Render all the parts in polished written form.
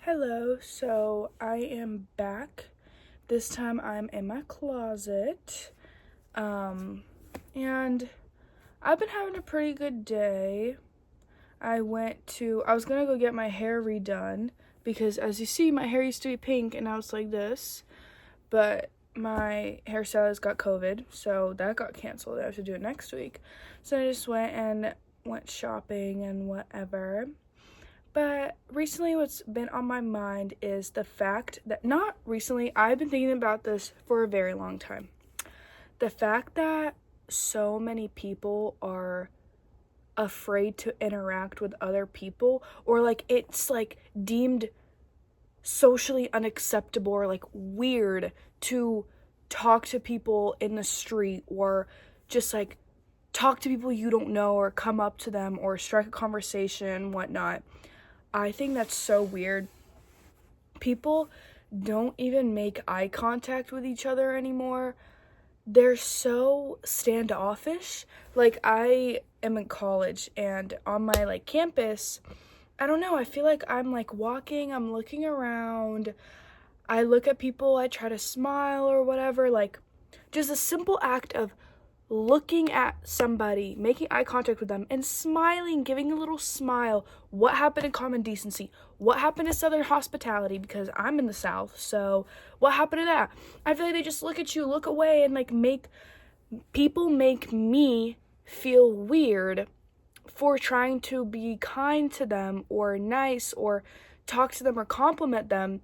Hello, so I am back. This time I'm in my closet. And I've been having a pretty good day. I was gonna go get my hair redone because as you see, my hair used to be pink and now it's like this. But my hairstylist got COVID, so that got canceled. I have to do it next week. So I just went shopping and whatever. But recently, what's been on my mind is the fact that, not recently, I've been thinking about this for a very long time. The fact that so many people are afraid to interact with other people, or it's deemed socially unacceptable or weird to talk to people in the street, or just talk to people you don't know, or come up to them or strike a conversation, whatnot. I think that's so weird. People don't even make eye contact with each other anymore. They're so standoffish. I am in college, and on my campus, I don't know, I feel like I'm walking, I'm looking around, I look at people, I try to smile or whatever, just a simple act of looking at somebody, making eye contact with them, and smiling, giving a little smile. What happened in common decency? What happened to Southern hospitality? Because I'm in the South, so what happened to that? I feel like they just look at you, look away, and make me feel weird for trying to be kind to them or nice or talk to them or compliment them.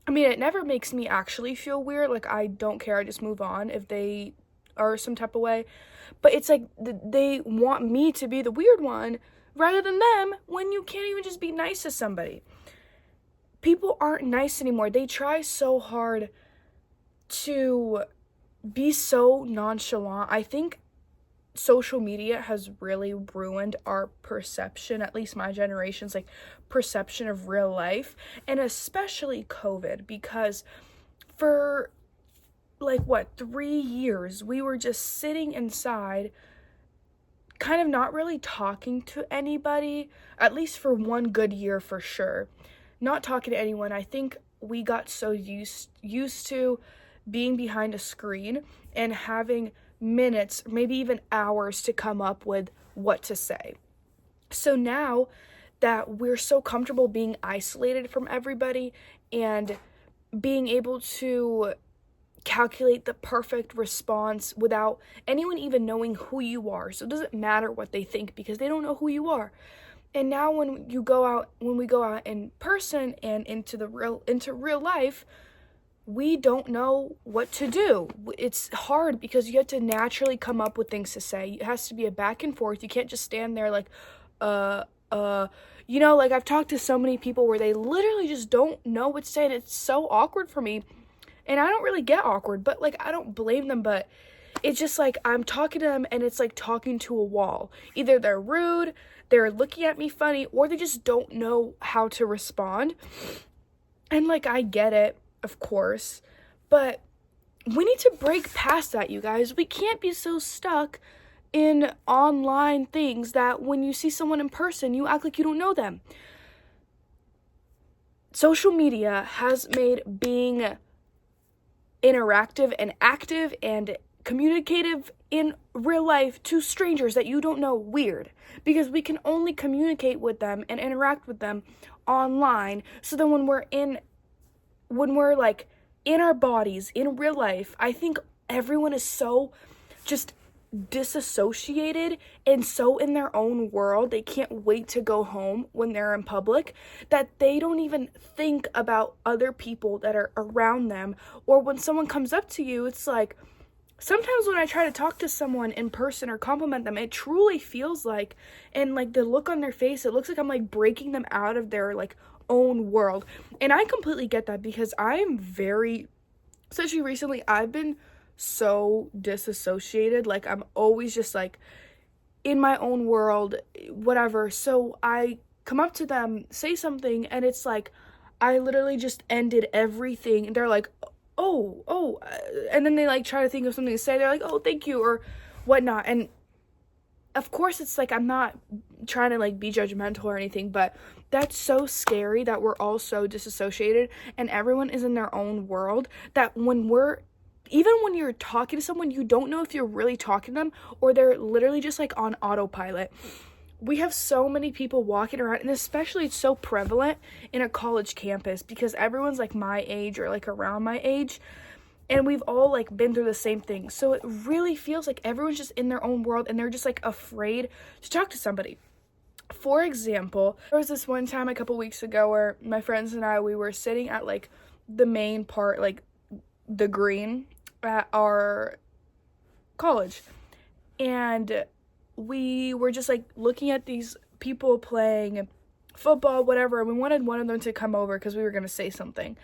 I mean, it never makes me actually feel weird. I don't care. I just move on if they are some type of way. But it's they want me to be the weird one rather than them, when you can't even just be nice to somebody. People aren't nice anymore. They try so hard to be so nonchalant. I think social media has really ruined our perception, at least my generation's perception of real life, and especially COVID, because for 3 years we were just sitting inside, kind of not really talking to anybody, at least for one good year for sure. Not talking to anyone. I think we got so used to being behind a screen and having minutes, maybe even hours, to come up with what to say. So now that we're so comfortable being isolated from everybody and being able to calculate the perfect response without anyone even knowing who you are, so it doesn't matter what they think because they don't know who you are. And now when we go out in person and into real life, we don't know what to do. It's hard because you have to naturally come up with things to say. It has to be a back and forth. You can't just stand there I've talked to so many people where they literally just don't know what to say, and it's so awkward for me. And I don't really get awkward, but I don't blame them, but it's just I'm talking to them and it's talking to a wall. Either they're rude, they're looking at me funny, or they just don't know how to respond. And I get it, of course, but we need to break past that, you guys. We can't be so stuck in online things that when you see someone in person, you act like you don't know them. Social media has made being interactive and active and communicative in real life to strangers that you don't know weird, because we can only communicate with them and interact with them online. So then when we're in our bodies in real life, I think everyone is so just disassociated and so in their own world, they can't wait to go home when they're in public, that they don't even think about other people that are around them. Or when someone comes up to you, it's sometimes when I try to talk to someone in person or compliment them, it truly feels and the look on their face, it looks like I'm breaking them out of their own world. And I completely get that, because I am especially recently, I've been so disassociated. I'm always just in my own world, whatever. So I come up to them, say something, and it's I literally just ended everything, and they're oh, and then they try to think of something to say. They're oh, thank you, or whatnot. And of course it's I'm not trying to be judgmental or anything, but That's so scary that we're all so disassociated and everyone is in their own world, that even when you're talking to someone, you don't know if you're really talking to them or they're literally just like on autopilot. We have so many people walking around, and especially it's so prevalent in a college campus because everyone's like my age or like around my age, and we've all like been through the same thing. So it really feels like everyone's just in their own world and they're just like afraid to talk to somebody. For example, there was this one time a couple weeks ago where my friends and I, we were sitting at like the main part, like the green at our college, and we were just like looking at these people playing football, whatever, and we wanted one of them to come over because we were going to say something.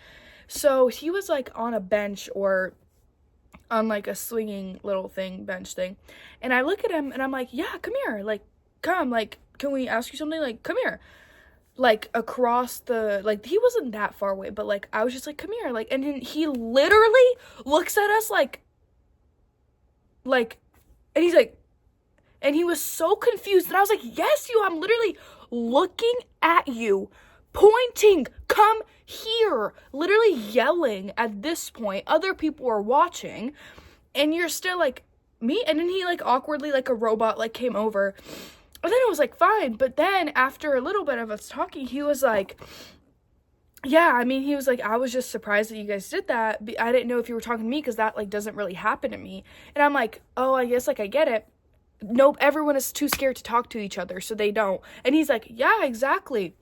So he was like on a bench or on like a swinging little thing, bench thing, and I look at him and I'm like, yeah, come here, like come, like can we ask you something, like come here, like across the, like he wasn't that far away, but like I was just like, come here, like, and then he literally looks at us like and he's like, and he was so confused, and I was like, yes, I'm literally looking at you, pointing, come here, literally yelling. At this point, other people are watching, and you're still like, me? And then he like awkwardly, like a robot, like came over. And then it was like, fine. But then after a little bit of us talking, he was like, yeah, I mean, he was like, I was just surprised that you guys did that. I didn't know if you were talking to me because that like doesn't really happen to me. And I'm like, oh, I guess like I get it. Nope, everyone is too scared to talk to each other, so they don't. And he's like, yeah, exactly.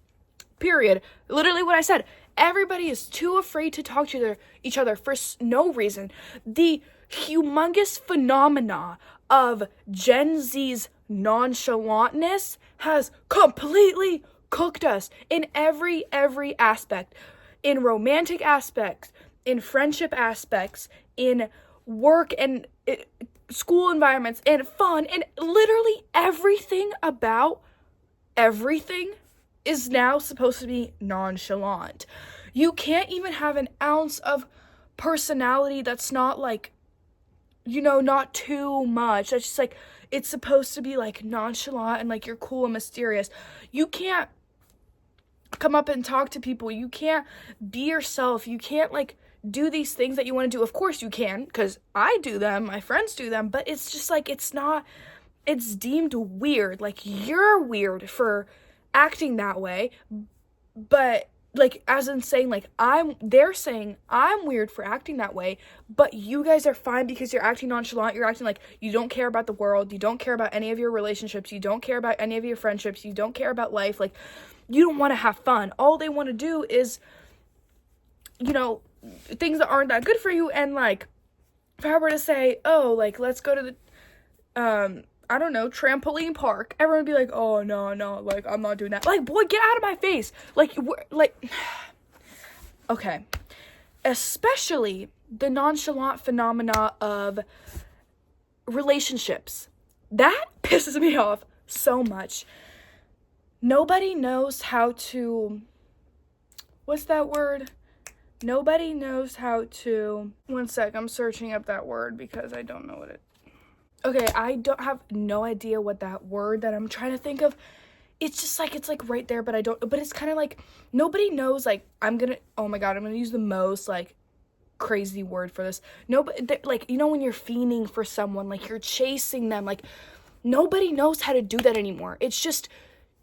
Period. Literally what I said. Everybody is too afraid to talk to each other for no reason. The humongous phenomena of Gen Z's nonchalantness has completely cooked us in every aspect. In romantic aspects, in friendship aspects, in work and school environments, and fun, and literally everything about everything is now supposed to be nonchalant. You can't even have an ounce of personality that's not like, not too much. That's just like, it's supposed to be like nonchalant and like you're cool and mysterious. You can't come up and talk to people. You can't be yourself. You can't like do these things that you want to do. Of course you can, because I do them, my friends do them, but it's just like, it's deemed weird. Like, you're weird for acting that way, but like, as in saying, like, they're saying I'm weird for acting that way, but you guys are fine because you're acting nonchalant, you're acting like you don't care about the world, you don't care about any of your relationships, you don't care about any of your friendships, you don't care about life, like, you don't want to have fun. All they want to do is, things that aren't that good for you. And like, if I were to say, oh, like, let's go to the I don't know, trampoline park, everyone would be like, oh no, like, I'm not doing that. Like, boy, get out of my face. Like, okay, especially the nonchalant phenomena of relationships, that pisses me off so much. Nobody knows how to, what's that word? Nobody knows how to, one sec, I'm searching up that word because I don't know what it, okay, I don't have no idea what that word that I'm trying to think of, it's just like, it's like right there, but I don't, but it's kind of like, nobody knows, like, oh my god, I'm gonna use the most, like, crazy word for this. Nobody, like, when you're fiending for someone, like, you're chasing them, like, nobody knows how to do that anymore. It's just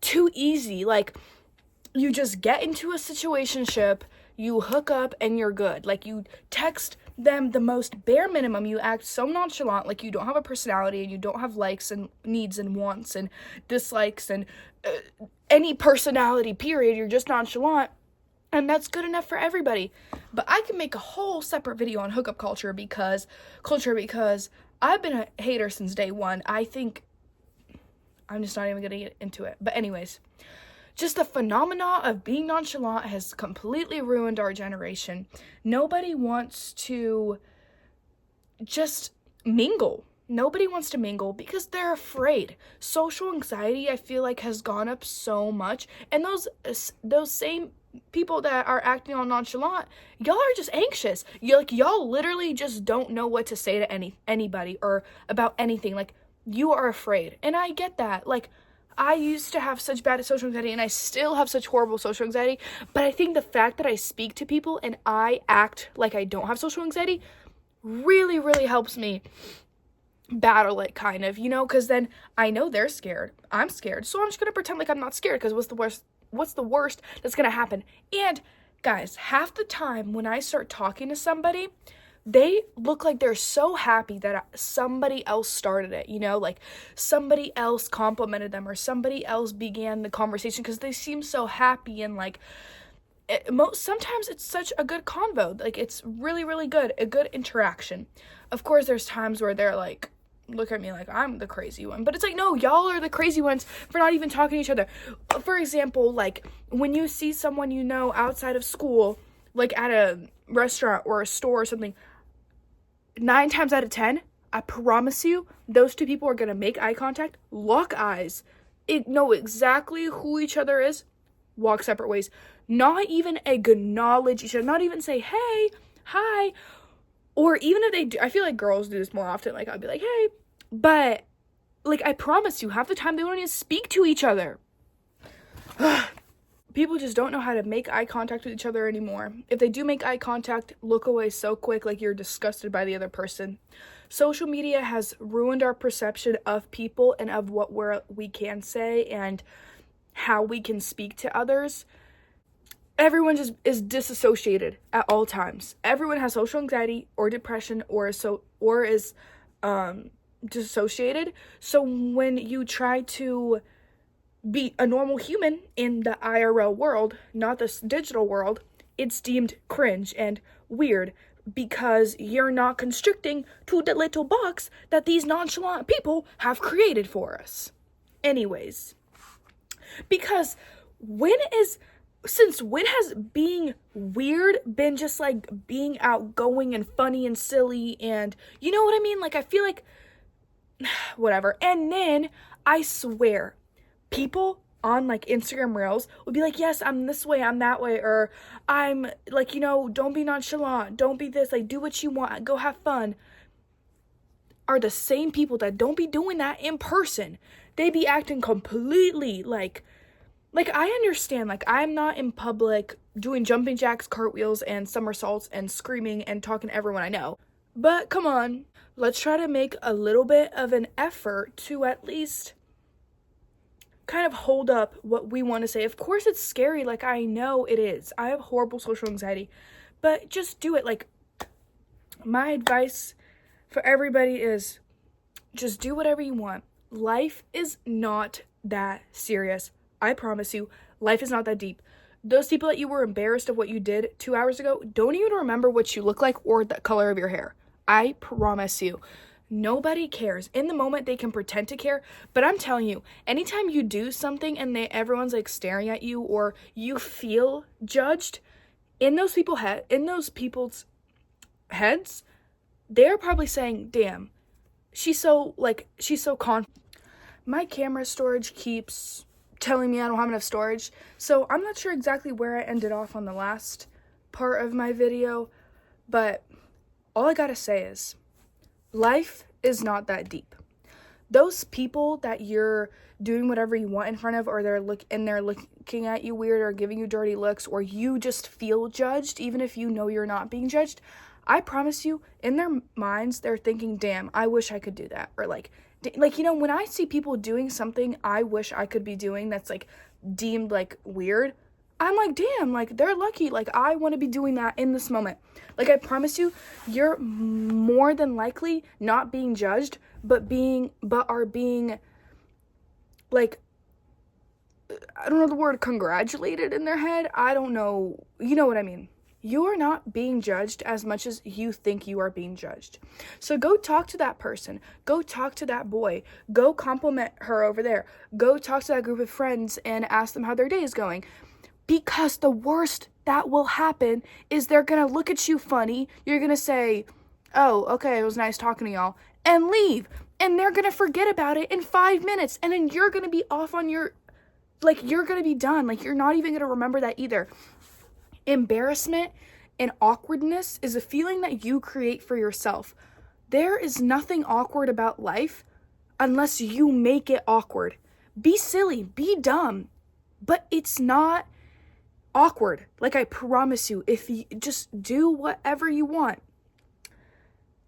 too easy. Like, you just get into a situationship, you hook up, and you're good. Like, you text them the most bare minimum, you act so nonchalant, like you don't have a personality, and you don't have likes and needs and wants and dislikes and any personality, period. You're just nonchalant, and that's good enough for everybody. But I can make a whole separate video on hookup culture because I've been a hater since day one. I think I'm just not even gonna get into it. But anyways, just the phenomena of being nonchalant has completely ruined our generation. Nobody wants to just mingle. Nobody wants to mingle because they're afraid. Social anxiety, I feel like, has gone up so much. And those same people that are acting all nonchalant, y'all are just anxious. Y'all literally just don't know what to say to anybody or about anything. Like, you are afraid. And I get that. Like, I used to have such bad social anxiety, and I still have such horrible social anxiety, but I think the fact that I speak to people and I act like I don't have social anxiety really, really helps me battle it, kind of, because then I know they're scared, I'm scared, so I'm just gonna pretend like I'm not scared, because what's the worst that's gonna happen? And guys, half the time when I start talking to somebody, they look like they're so happy that somebody else started it, like somebody else complimented them or somebody else began the conversation, because they seem so happy, and like sometimes it's such a good convo, like it's really, really good, a good interaction. Of course, there's times where they're like, look at me like I'm the crazy one, but it's like, no, y'all are the crazy ones for not even talking to each other. For example, like when you see someone outside of school, like at a restaurant or a store or something, 9 times out of 10, I promise you, those two people are gonna make eye contact, lock eyes, know exactly who each other is, walk separate ways, not even acknowledge each other, not even say hey, hi. Or even if they do, I feel like girls do this more often, like I'll be like, hey, but like I promise you, half the time they don't even speak to each other. People just don't know how to make eye contact with each other anymore. If they do make eye contact, look away so quick, like you're disgusted by the other person. Social media has ruined our perception of people and of what we can say and how we can speak to others. Everyone just is disassociated at all times. Everyone has social anxiety or depression or is dissociated. So when you try to be a normal human in the IRL world, not this digital world, it's deemed cringe and weird because you're not constricting to the little box that these nonchalant people have created for us. Anyways, because since when has being weird been just like being outgoing and funny and silly, and you know what I mean? Like, I feel like whatever. And then I swear people on like Instagram Reels would be like, yes, I'm this way, I'm that way, or I'm like, don't be nonchalant, don't be this, like do what you want, go have fun, are the same people that don't be doing that in person. They be acting completely like I understand, like I'm not in public doing jumping jacks, cartwheels, and somersaults and screaming and talking to everyone I know. But come on, let's try to make a little bit of an effort to at least kind of hold up what we want to say. Of course it's scary, like I know it is. I have horrible social anxiety, but just do it. Like, my advice for everybody is just do whatever you want. Life is not that serious. I promise you, life is not that deep. Those people that you were embarrassed of what you did 2 hours ago don't even remember what you look like or the color of your hair. I promise you. Nobody cares. In the moment, they can pretend to care, but I'm telling you, anytime you do something and everyone's like staring at you or you feel judged, in those people's heads, they're probably saying, damn, she's so confident. My camera storage keeps telling me I don't have enough storage, so I'm not sure exactly where I ended off on the last part of my video, but all I gotta say is life is not that deep. Those people that you're doing whatever you want in front of, or they're looking at you weird or giving you dirty looks, or you just feel judged even if you know you're not being judged, I promise you, in their minds they're thinking, damn, I wish I could do that. Or like when I see people doing something I wish I could be doing that's like deemed like weird, I'm like, damn, like they're lucky, like I want to be doing that in this moment. Like, I promise you, you're more than likely not being judged, but are being like, I don't know the word, congratulated in their head. I don't know, you know what I mean. You are not being judged as much as you think you are being judged. So go talk to that person. Go talk to that boy. Go compliment her over there. Go talk to that group of friends and ask them how their day is going. Because the worst that will happen is they're going to look at you funny. You're going to say, oh, okay, it was nice talking to y'all, and leave. And they're going to forget about it in 5 minutes. And then you're going to be off on you're going to be done. Like, you're not even going to remember that either. Embarrassment and awkwardness is a feeling that you create for yourself. There is nothing awkward about life unless you make it awkward. Be silly, be dumb, but it's not awkward. Like, I promise you, if you just do whatever you want,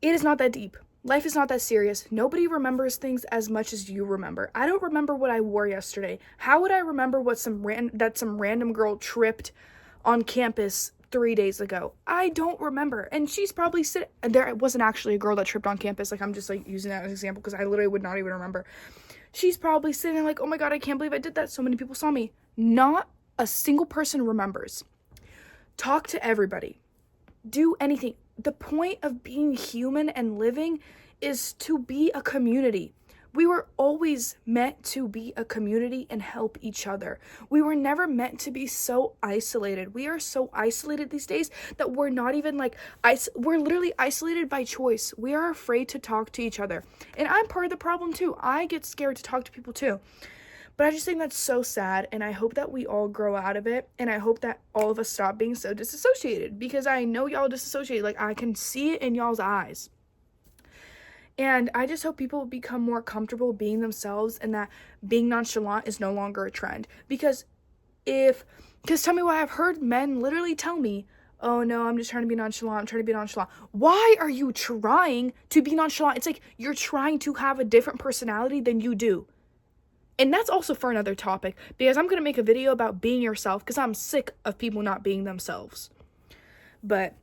it is not that deep. Life is not that serious. Nobody remembers things as much as you remember. I don't remember what I wore yesterday. How would I remember what some random girl tripped on campus 3 days ago? I don't remember. And she's probably sitting there. It wasn't actually a girl that tripped on campus. Like, I'm just like using that as an example because I literally would not even remember. She's probably sitting there like, oh my God, I can't believe I did that. So many people saw me. Not a single person remembers. Talk to everybody. Do anything. The point of being human and living is to be a community. We were always meant to be a community and help each other. We were never meant to be so isolated. We are so isolated these days that we're not even like, we're literally isolated by choice. We are afraid to talk to each other. And I'm part of the problem too. I get scared to talk to people too. But I just think that's so sad, and I hope that we all grow out of it, and I hope that all of us stop being so disassociated, because I know y'all disassociated. Like, I can see it in y'all's eyes. And I just hope people become more comfortable being themselves, and that being nonchalant is no longer a trend. Because tell me why. I've heard men literally tell me, oh no, I'm just trying to be nonchalant. I'm trying to be nonchalant. Why are you trying to be nonchalant? It's like you're trying to have a different personality than you do. And that's also for another topic, because I'm going to make a video about being yourself, because I'm sick of people not being themselves. But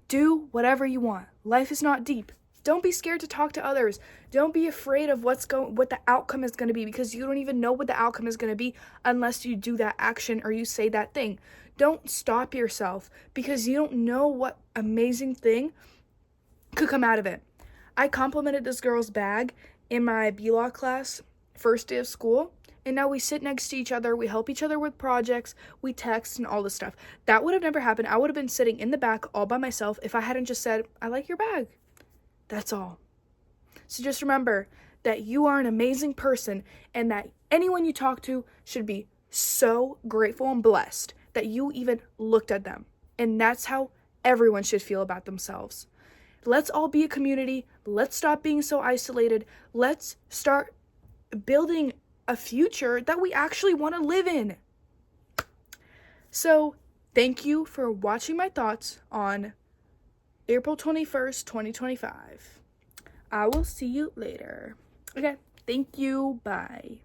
do whatever you want. Life is not deep. Don't be scared to talk to others. Don't be afraid of what the outcome is going to be, because you don't even know what the outcome is going to be unless you do that action or you say that thing. Don't stop yourself, because you don't know what amazing thing could come out of it. I complimented this girl's bag in my B-Law class, first day of school, and now we sit next to each other, we help each other with projects, we text and all this stuff. That would have never happened. I would have been sitting in the back all by myself if I hadn't just said, I like your bag. That's all. So just remember that you are an amazing person, and that anyone you talk to should be so grateful and blessed that you even looked at them. And that's how everyone should feel about themselves. Let's all be a community. Let's stop being so isolated. Let's start building a future that we actually want to live in. So, thank you for watching my thoughts on April 21st, 2025. I will see you later. Okay, thank you. Bye.